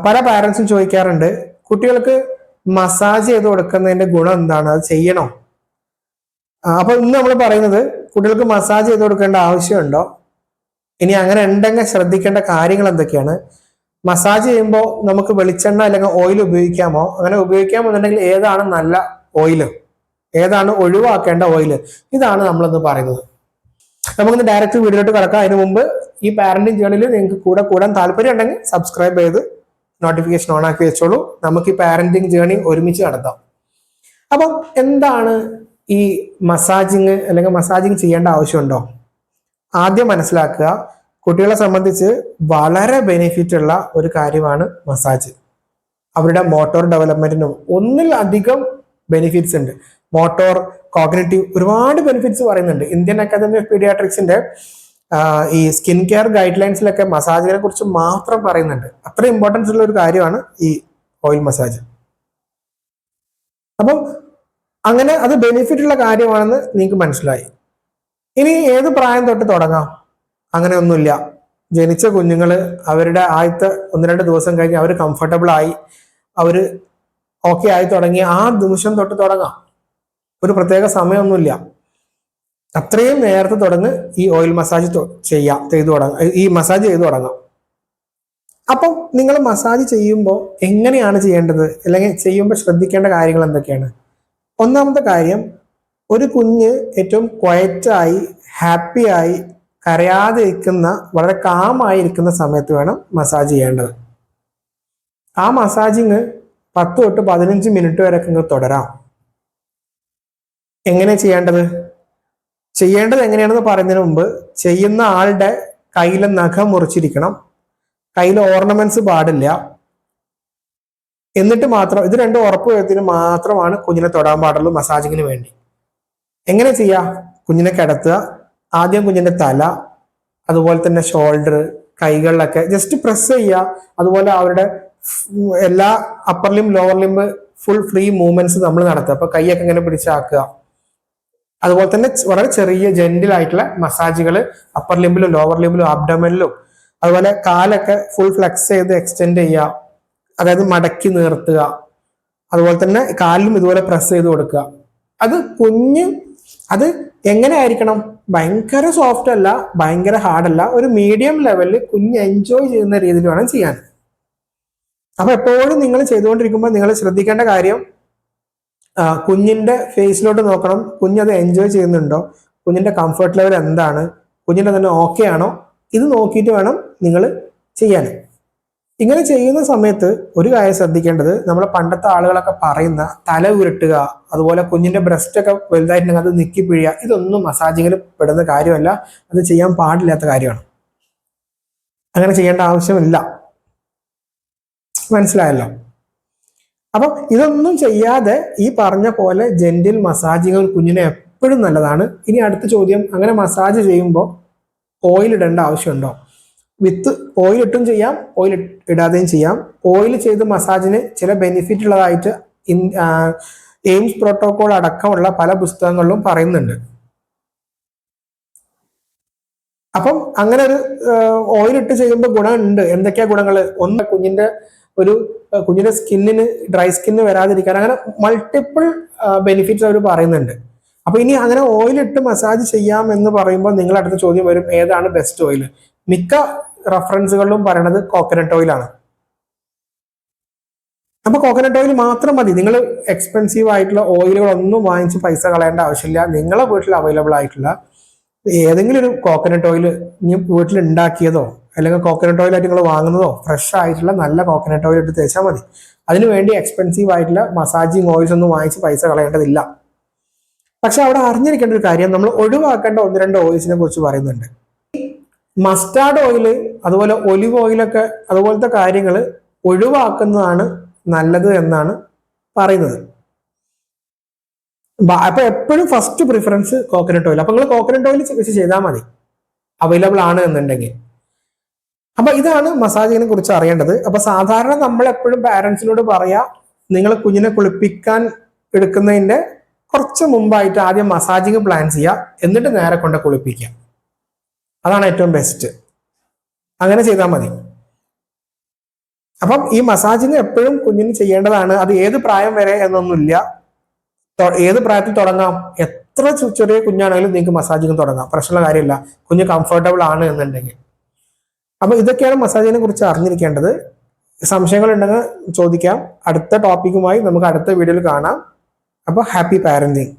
പല പാരൻസും ചോദിക്കാറുണ്ട്, കുട്ടികൾക്ക് മസാജ് ചെയ്ത് കൊടുക്കുന്നതിന്റെ ഗുണം എന്താണ്, അത് ചെയ്യണോ? അപ്പൊ ഇന്ന് നമ്മൾ പറയുന്നത് കുട്ടികൾക്ക് മസാജ് ചെയ്ത് കൊടുക്കേണ്ട ആവശ്യമുണ്ടോ, ഇനി അങ്ങനെ ഉണ്ടെങ്കിൽ ശ്രദ്ധിക്കേണ്ട കാര്യങ്ങൾ എന്തൊക്കെയാണ്, മസാജ് ചെയ്യുമ്പോൾ നമുക്ക് വെളിച്ചെണ്ണ അല്ലെങ്കിൽ ഓയിൽ ഉപയോഗിക്കാമോ, അങ്ങനെ ഉപയോഗിക്കാമെന്നുണ്ടെങ്കിൽ ഏതാണ് നല്ല ഓയിൽ, ഏതാണ് ഒഴിവാക്കേണ്ട ഓയിൽ, ഇതാണ് നമ്മളിന്ന് പറയുന്നത്. നമുക്കിന്ന് ഡയറക്റ്റ് വീഡിയോട്ട് കിടക്കാം. അതിന് മുമ്പ് ഈ പാരന്റിങ് ജേർണിയിൽ നിങ്ങൾക്ക് കൂടാൻ താല്പര്യം ഉണ്ടെങ്കിൽ സബ്സ്ക്രൈബ് ചെയ്ത് നോട്ടിഫിക്കേഷൻ ഓൺ ആക്കി വെച്ചോളൂ. നമുക്ക് ഈ പാരന്റിങ് ജേർണി ഒരുമിച്ച് നടത്താം. അപ്പം എന്താണ് ഈ മസാജിങ് അല്ലെങ്കിൽ മസാജിങ് ചെയ്യേണ്ട ആവശ്യമുണ്ടോ? ആദ്യം മനസ്സിലാക്കുക, കുട്ടികളെ സംബന്ധിച്ച് വളരെ ബെനിഫിറ്റ് ഉള്ള ഒരു കാര്യമാണ് മസാജ്. അവരുടെ മോട്ടോർ ഡെവലപ്മെന്റിനും ഒന്നിലധികം ബെനിഫിറ്റ്സ് ഉണ്ട്. മോട്ടോർ, കോഗ്നിറ്റീവ്, ഒരുപാട് ബെനിഫിറ്റ്സ് പറയുന്നുണ്ട്. ഇന്ത്യൻ അക്കാദമി ഓഫ് പീഡിയാട്രിക്സിന്റെ ഈ സ്കിൻ കെയർ ഗൈഡ് ലൈൻസിലൊക്കെ മസാജിനെ കുറിച്ച് മാത്രം പറയുന്നുണ്ട്. അത്ര ഇമ്പോർട്ടൻസ് ഉള്ള ഒരു കാര്യമാണ് ഈ ഓയിൽ മസാജ്. അപ്പം അങ്ങനെ അത് ബെനിഫിറ്റ് ഉള്ള കാര്യമാണെന്ന് നിങ്ങൾക്ക് മനസ്സിലായി. ഇനി ഏത് പ്രായം തൊട്ട് തുടങ്ങാം? അങ്ങനെ ഒന്നുമില്ല. ജനിച്ച കുഞ്ഞുങ്ങൾ അവരുടെ ആദ്യത്തെ 1-2 ദിവസം കഴിഞ്ഞ് അവർ കംഫർട്ടബിൾ ആയി, അവർ ഓക്കെ ആയി തുടങ്ങി ആ നിമിഷം തൊട്ട് തുടങ്ങാം. ഒരു പ്രത്യേക സമയമൊന്നുമില്ല. അത്രയും നേരത്തെ തുടങ്ങ് ഈ ഓയിൽ മസാജ് ചെയ്തു തുടങ്ങാം, ഈ മസാജ് ചെയ്തു തുടങ്ങാം. അപ്പം നിങ്ങൾ മസാജ് ചെയ്യുമ്പോൾ എങ്ങനെയാണ് ചെയ്യേണ്ടത്, അല്ലെങ്കിൽ ചെയ്യുമ്പോൾ ശ്രദ്ധിക്കേണ്ട കാര്യങ്ങൾ എന്തൊക്കെയാണ്? ഒന്നാമത്തെ കാര്യം, ഒരു കുഞ്ഞ് ഏറ്റവും ക്വയറ്റായി, ഹാപ്പിയായി, കരയാതെ ഇരിക്കുന്ന, വളരെ കാമായിരിക്കുന്ന സമയത്ത് വേണം മസാജ് ചെയ്യേണ്ടത്. ആ മസാജിങ് 10 തൊട്ട് 15 മിനിറ്റ് വരെ തുടരാം. എങ്ങനെ ചെയ്യേണ്ടത് എങ്ങനെയാണെന്ന് പറയുന്നതിന് മുമ്പ്, ചെയ്യുന്ന ആളുടെ കയ്യിലെ നഖം മുറിച്ചിരിക്കണം, കയ്യിൽ ഓർണമെന്റ്സ് പാടില്ല. എന്നിട്ട് മാത്രം, ഇത് രണ്ടും ഉറപ്പ് വരുത്തിന് മാത്രമാണ് കുഞ്ഞിനെ തൊടാൻ പാടുള്ളൂ മസാജിങ്ങിന് വേണ്ടി. എങ്ങനെ ചെയ്യാം? കുഞ്ഞിനെ കിടത്തുക, ആദ്യം കുഞ്ഞിന്റെ തല, അതുപോലെ തന്നെ ഷോൾഡർ, കൈകളിലൊക്കെ ജസ്റ്റ് പ്രസ് ചെയ്യുക. അതുപോലെ അവരുടെ എല്ലാ upper limb, lower limb full free movements നമ്മൾ നടത്തുക. അപ്പൊ കൈയൊക്കെ ഇങ്ങനെ പിടിച്ചാക്കുക. അതുപോലെ തന്നെ വളരെ ചെറിയ ജെന്റിൽ ആയിട്ടുള്ള മസാജുകൾ അപ്പർ ലിംബിലും ലോവർ ലിംബിലും അബ്ഡമനിലും. അതുപോലെ കാലൊക്കെ ഫുൾ ഫ്ലെക്സ് ചെയ്ത് എക്സ്റ്റെൻഡ് ചെയ്യുക, അതായത് മടക്കി നിർത്തുക. അതുപോലെ തന്നെ കാലിലും ഇതുപോലെ പ്രസ് ചെയ്ത് കൊടുക്കുക. അത് അത് എങ്ങനെ ആയിരിക്കണം? ഭയങ്കര സോഫ്റ്റ് അല്ല, ഭയങ്കര ഹാർഡല്ല, ഒരു മീഡിയം ലെവലിൽ കുഞ്ഞ് എൻജോയ് ചെയ്യുന്ന രീതിയിൽ വേണം ചെയ്യാൻ. അപ്പൊ എപ്പോഴും നിങ്ങൾ ചെയ്തുകൊണ്ടിരിക്കുമ്പോൾ നിങ്ങൾ ശ്രദ്ധിക്കേണ്ട കാര്യം, കുഞ്ഞിന്റെ ഫേസിലോട്ട് നോക്കണം. കുഞ്ഞത് എൻജോയ് ചെയ്യുന്നുണ്ടോ, കുഞ്ഞിന്റെ കംഫർട്ട് ലെവൽ എന്താണ്, കുഞ്ഞിന്റെ തന്നെ ഓക്കെ ആണോ, ഇത് നോക്കിയിട്ട് വേണം നിങ്ങൾ ചെയ്യാൻ. ഇങ്ങനെ ചെയ്യുന്ന സമയത്ത് ഒരു കാര്യം ശ്രദ്ധിക്കേണ്ടത്, നമ്മളെ പണ്ടത്തെ ആളുകളൊക്കെ പറയുന്ന തല ഉരുട്ടുക, അതുപോലെ കുഞ്ഞിന്റെ ബ്രസ്റ്റ് ഒക്കെ വലുതായിട്ടുണ്ടെങ്കിൽ അത് നിക്കി പിഴിയുക, ഇതൊന്നും മസാജിങ്ങിൽ പെടുന്ന കാര്യമല്ല. അത് ചെയ്യാൻ പാടില്ലാത്ത കാര്യമാണ്. അങ്ങനെ ചെയ്യേണ്ട ആവശ്യമില്ല. മനസ്സിലായല്ലോ? അപ്പം ഇതൊന്നും ചെയ്യാതെ ഈ പറഞ്ഞ പോലെ ജെന്റിൽ മസാജിങ് കുഞ്ഞിനെ എപ്പോഴും നല്ലതാണ്. ഇനി അടുത്ത ചോദ്യം, അങ്ങനെ മസാജ് ചെയ്യുമ്പോൾ ഓയിൽ ഇടേണ്ട ആവശ്യമുണ്ടോ? വിത്ത് ഓയിൽ ഇട്ടും ചെയ്യാം, ഓയിൽ ഇടാതെയും ചെയ്യാം. ഓയിൽ ചെയ്ത് മസാജിന് ചില ബെനിഫിറ്റ് ഉള്ളതായിട്ട് എയിംസ് പ്രോട്ടോകോൾ അടക്കമുള്ള പല പുസ്തകങ്ങളിലും പറയുന്നുണ്ട്. അപ്പം അങ്ങനെ ഒരു ഓയിൽ ഇട്ട് ചെയ്യുമ്പോൾ ഗുണമുണ്ട്. എന്തൊക്കെയാ ഗുണങ്ങൾ? ഒന്ന്, കുഞ്ഞിന്റെ സ്കിന്നിന്, ഡ്രൈ സ്കിന്ന് വരാതിരിക്കാൻ, അങ്ങനെ മൾട്ടിപ്പിൾ ബെനിഫിറ്റ്സ് അവർ പറയുന്നുണ്ട്. അപ്പൊ ഇനി അങ്ങനെ ഓയിൽ ഇട്ട് മസാജ് ചെയ്യാം എന്ന് പറയുമ്പോൾ നിങ്ങൾ അടുത്ത ചോദ്യം വരും, ഏതാണ് ബെസ്റ്റ് ഓയിൽ? മിക്ക റെഫറൻസുകളിലും പറയണത് കോക്കനട്ട് ഓയിലാണ്. അപ്പൊ കോക്കനട്ട് ഓയിൽ മാത്രം മതി. നിങ്ങൾ എക്സ്പെൻസീവ് ആയിട്ടുള്ള ഓയിലുകളൊന്നും വാങ്ങിച്ച് പൈസ കളയേണ്ട ആവശ്യമില്ല. നിങ്ങളെ വീട്ടിൽ അവൈലബിൾ ആയിട്ടുള്ള ഏതെങ്കിലും ഒരു കോക്കനട്ട് ഓയിൽ വീട്ടിൽ ഉണ്ടാക്കിയതോ, അല്ലെങ്കിൽ കോക്കനട്ട് ഓയിൽ ആയിട്ട് നിങ്ങൾ വാങ്ങുന്നതോ, ഫ്രഷ് ആയിട്ടുള്ള നല്ല കോക്കനട്ട് ഓയിൽ എടുത്ത് തേച്ചാൽ മതി. അതിനുവേണ്ടി എക്സ്പെൻസീവ് ആയിട്ടുള്ള മസാജിങ് ഓയിൽസ് ഒന്നും വാങ്ങിച്ച് പൈസ കളയേണ്ടതില്ല. പക്ഷെ അവിടെ അറിഞ്ഞിരിക്കേണ്ട ഒരു കാര്യം, നമ്മൾ ഒഴിവാക്കേണ്ട 1-2 ഓയിൽസിനെ കുറിച്ച് പറയുന്നുണ്ട്. മസ്റ്റാർഡ് ഓയിൽ, അതുപോലെ ഒലിവ് ഓയിലൊക്കെ, അതുപോലത്തെ കാര്യങ്ങൾ ഒഴിവാക്കുന്നതാണ് നല്ലത് എന്നാണ് പറയുന്നത്. അപ്പൊ എപ്പോഴും ഫസ്റ്റ് പ്രിഫറൻസ് കോക്കനട്ട് ഓയിൽ. അപ്പൊ നിങ്ങൾ കോക്കനട്ട് ഓയിൽ വെച്ച് ചെയ്താൽ മതി, അവൈലബിൾ ആണ് എന്നുണ്ടെങ്കിൽ. അപ്പൊ ഇതാണ് മസാജിങ്ങിനെ കുറിച്ച് അറിയേണ്ടത്. അപ്പൊ സാധാരണ നമ്മൾ എപ്പോഴും പാരന്റ്സിനോട് പറയാ, നിങ്ങൾ കുഞ്ഞിനെ കുളിപ്പിക്കാൻ എടുക്കുന്നതിന്റെ കുറച്ച് മുമ്പായിട്ട് ആദ്യം മസാജിങ് പ്ലാൻ ചെയ്യുക, എന്നിട്ട് നേരെ കൊണ്ട് കുളിപ്പിക്കുക. അതാണ് ഏറ്റവും ബെസ്റ്റ്. അങ്ങനെ ചെയ്താൽ മതി. അപ്പം ഈ മസാജിങ് എപ്പോഴും കുഞ്ഞിന് ചെയ്യേണ്ടതാണ്. അത് ഏത് പ്രായം വരെ എന്നൊന്നുമില്ല. ഏത് പ്രായത്തിൽ തുടങ്ങാം. എത്ര ചെറിയ കുഞ്ഞാണെങ്കിലും നിങ്ങൾക്ക് മസാജിങ് തുടങ്ങാം, പ്രശ്നമുള്ള കാര്യമില്ല, കുഞ്ഞ് കംഫർട്ടബിൾ ആണ് എന്നുണ്ടെങ്കിൽ. അപ്പൊ ഇതൊക്കെയാണ് മസാജിനെ കുറിച്ച് അറിഞ്ഞിരിക്കേണ്ടത്. സംശയങ്ങൾ ഉണ്ടെങ്കിൽ ചോദിക്കാം. അടുത്ത ടോപ്പിക്കുമായി നമുക്ക് അടുത്ത വീഡിയോയിൽ കാണാം. അപ്പോൾ ഹാപ്പി പാരന്റിങ്.